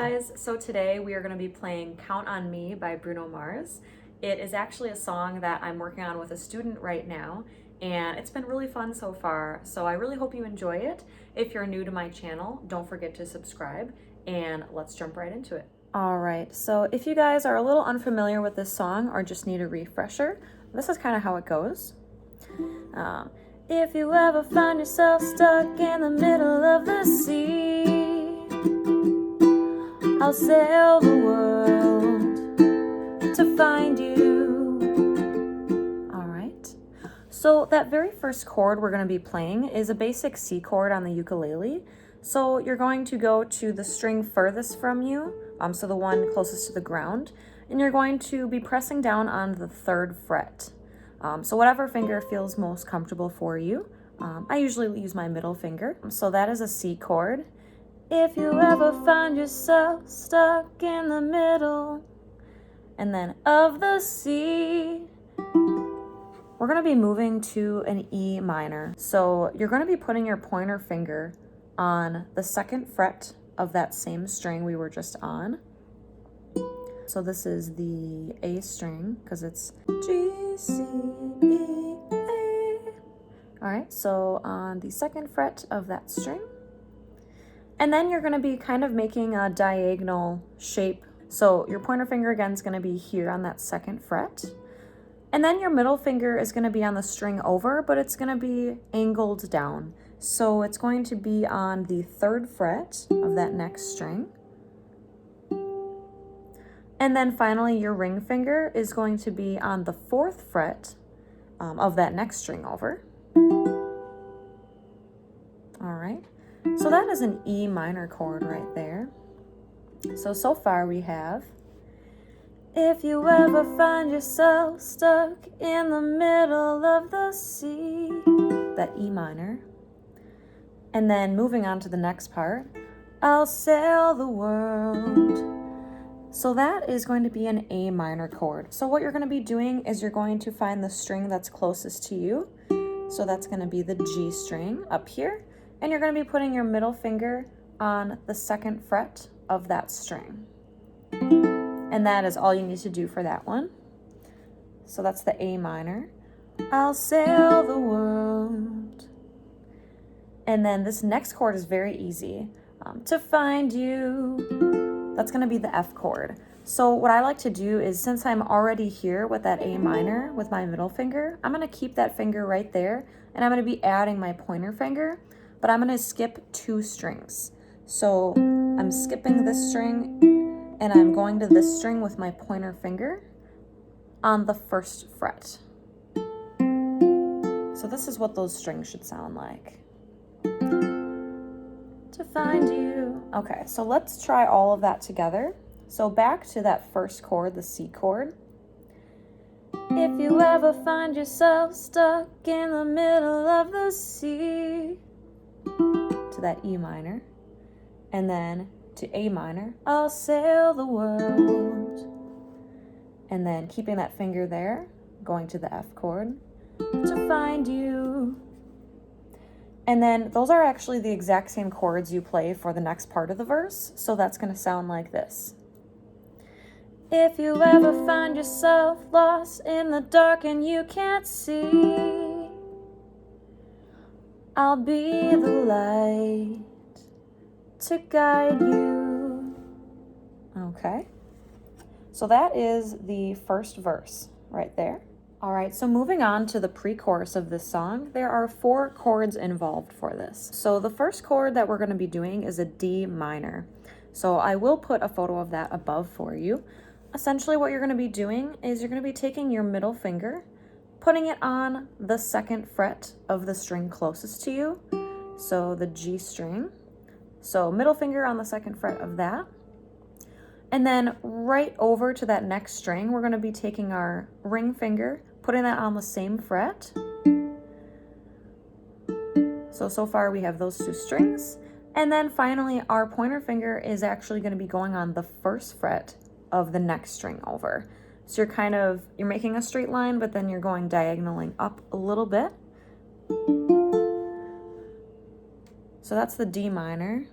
guys, so today we are going to be playing Count on Me by Bruno Mars. It is actually a song that I'm working on with a student right now, and it's been really fun so far, so I really hope you enjoy it. If you're new to my channel, don't forget to subscribe, and let's jump right into it. Alright, so if you guys are a little unfamiliar with this song or just need a refresher, this is kind of how it goes. If you ever find yourself stuck in the middle of the sea, I'll sail the world to find you. All right. So that very first chord we're going to be playing is a basic C chord on the ukulele. So you're going to go to the string furthest from you, so the one closest to the ground, and you're going to be pressing down on the 3rd fret. So whatever finger feels most comfortable for you. I usually use my middle finger. So that is a C chord. If you ever find yourself stuck in the middle, and then of the C, we're going to be moving to an E minor. So you're going to be putting your pointer finger on the 2nd fret of that same string we were just on. So this is the A string because it's G, C, E, A. All right, so on the 2nd fret of that string. And then you're going to be kind of making a diagonal shape. So your pointer finger again is going to be here on that 2nd fret. And then your middle finger is going to be on the string over, but it's going to be angled down. So it's going to be on the 3rd fret of that next string. And then finally your ring finger is going to be on the 4th fret of that next string over. All right. So that is an E minor chord right there. So far we have, if you ever find yourself stuck in the middle of the sea, that E minor. And then moving on to the next part, I'll sail the world. So that is going to be an A minor chord. So what you're going to be doing is you're going to find the string that's closest to you. So that's going to be the G string up here. And you're going to be putting your middle finger on the 2nd fret of that string. And that is all you need to do for that one. So that's the A minor. I'll sail the world. And then this next chord is very easy. To find you, that's going to be the F chord. So what I like to do is, since I'm already here with that A minor with my middle finger, I'm going to keep that finger right there, and I'm going to be adding my pointer finger. But I'm going to skip 2 strings. So I'm skipping this string and I'm going to this string with my pointer finger on the 1st fret. So this is what those strings should sound like. To find you. Okay, so let's try all of that together. So back to that first chord, the C chord. If you ever find yourself stuck in the middle of the sea, to that E minor, and then to A minor, I'll sail the world. And then keeping that finger there, going to the F chord, to find you. And then those are actually the exact same chords you play for the next part of the verse, so that's going to sound like this. If you ever find yourself lost in the dark and you can't see, I'll be the light to guide you. Okay. So that is the first verse right there. All right, so moving on to the pre-chorus of this song, there are 4 chords involved for this. So the first chord that we're going to be doing is a D minor. So I will put a photo of that above for you. Essentially what you're going to be doing is you're going to be taking your middle finger, putting it on the 2nd fret of the string closest to you, so the G string. So middle finger on the 2nd fret of that. And then right over to that next string, we're going to be taking our ring finger, putting that on the same fret. So far we have those 2 strings. And then finally, our pointer finger is actually going to be going on the 1st fret of the next string over. So you're making a straight line, but then you're going diagonaling up a little bit. So that's the D minor.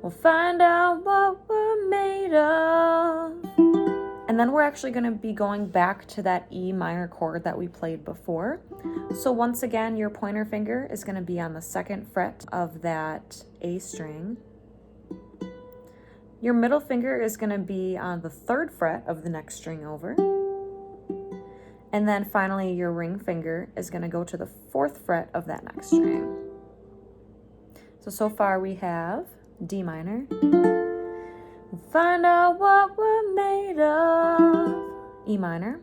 We'll find out what we're made of. And then we're actually going to be going back to that E minor chord that we played before. So once again, your pointer finger is going to be on the 2nd fret of that A string. Your middle finger is going to be on the 3rd fret of the next string over. And then finally, your ring finger is going to go to the 4th fret of that next string. So far we have D minor. We'll find out what we're made of. E minor.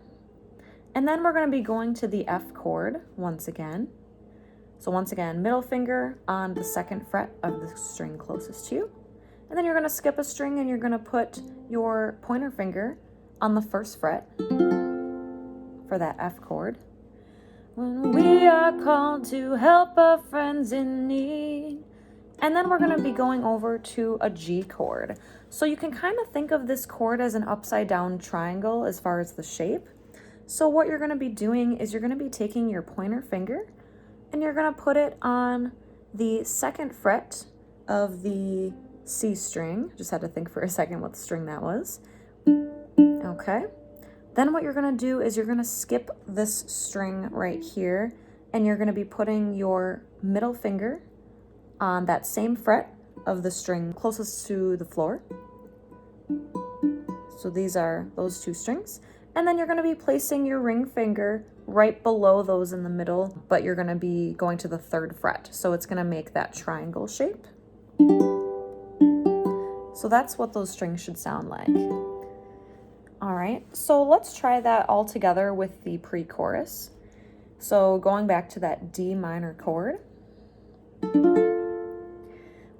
And then we're going to be going to the F chord once again. So once again, middle finger on the 2nd fret of the string closest to you. And then you're going to skip a string and you're going to put your pointer finger on the 1st fret for that F chord. When we are called to help our friends in need. And then we're going to be going over to a G chord. So you can kind of think of this chord as an upside down triangle as far as the shape. So what you're going to be doing is you're going to be taking your pointer finger and you're going to put it on the 2nd fret of the C string. Just had to think for a second what string that was. Okay. Then what you're going to do is you're going to skip this string right here and you're going to be putting your middle finger on that same fret of the string closest to the floor. So these are those 2 strings. And then you're going to be placing your ring finger right below those in the middle, but you're going to be going to the 3rd fret. So it's going to make that triangle shape. So that's what those strings should sound like. All right, so let's try that all together with the pre-chorus. So going back to that D minor chord.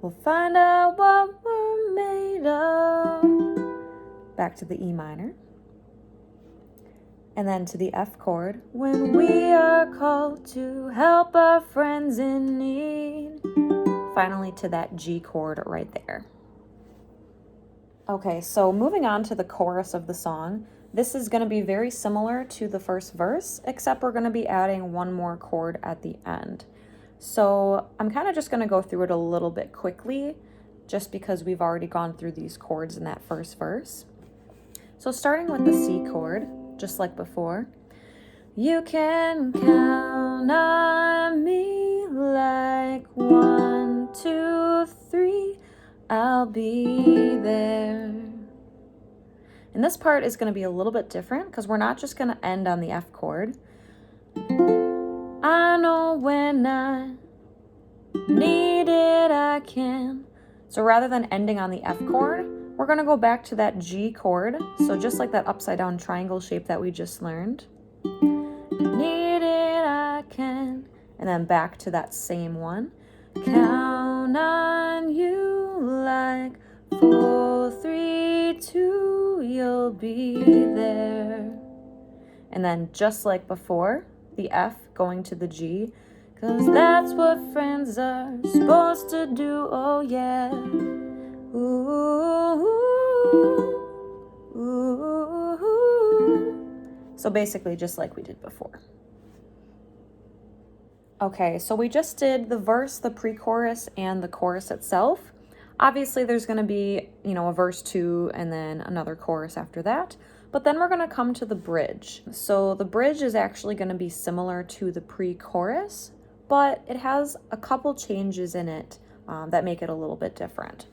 We'll find out what we're made of. Back to the E minor. And then to the F chord. When we are called to help our friends in need. Finally to that G chord right there. Okay, so moving on to the chorus of the song. This is going to be very similar to the first verse, except we're going to be adding one more chord at the end. So I'm kind of just going to go through it a little bit quickly, just because we've already gone through these chords in that first verse. So starting with the C chord, just like before. You can count on me like 1, 2, 3, I'll be there. And this part is going to be a little bit different because we're not just going to end on the F chord. I know when I need it, I can. So rather than ending on the F chord, we're going to go back to that G chord. So just like that upside down triangle shape that we just learned. Need it, I can. And then back to that same one. Count on you like 4, 3, 2, you'll be there. And then just like before, the F going to the G, 'cause that's what friends are supposed to do, oh yeah. Ooh, ooh, ooh. So basically just like we did before. Okay, so we just did the verse, the pre-chorus, and the chorus itself. Obviously there's going to be, a verse 2 and then another chorus after that. But then we're going to come to the bridge. So the bridge is actually going to be similar to the pre-chorus, but it has a couple changes in it that make it a little bit different.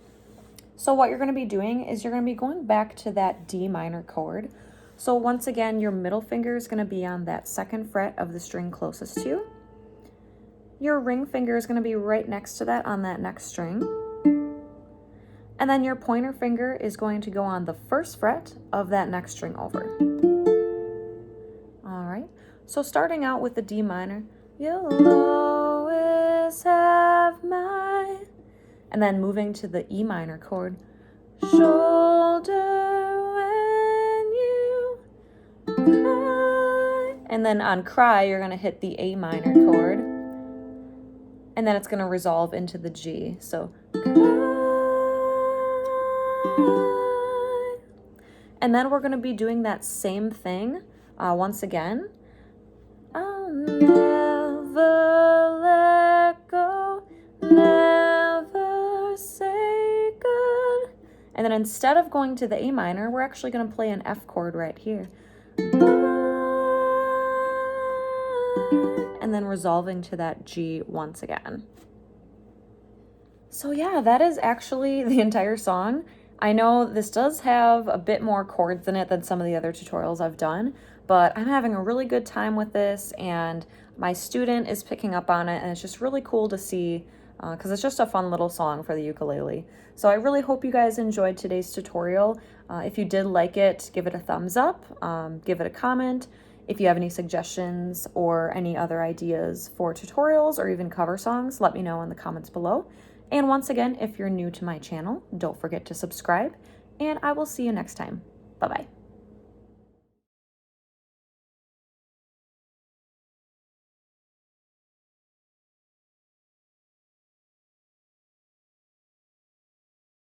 So what you're going to be doing is you're going to be going back to that D minor chord. So once again, your middle finger is going to be on that 2nd fret of the string closest to you. Your ring finger is going to be right next to that on that next string. And then your pointer finger is going to go on the 1st fret of that next string over. All right, so starting out with the D minor, you'll always have my, and then moving to the E minor chord, shoulder when you cry. And then on cry, you're going to hit the A minor chord, and then it's going to resolve into the G. So and then we're going to be doing that same thing once again. I'll never let go, never say goodbye. And then instead of going to the A minor, we're actually going to play an F chord right here. And then resolving to that G once again. So yeah, that is actually the entire song. I know this does have a bit more chords in it than some of the other tutorials I've done, but I'm having a really good time with this, and my student is picking up on it, and it's just really cool to see because it's just a fun little song for the ukulele. So I really hope you guys enjoyed today's tutorial. If you did like it, give it a thumbs up, give it a comment. If you have any suggestions or any other ideas for tutorials or even cover songs, let me know in the comments below. And once again, if you're new to my channel, don't forget to subscribe, and I will see you next time. Bye-bye.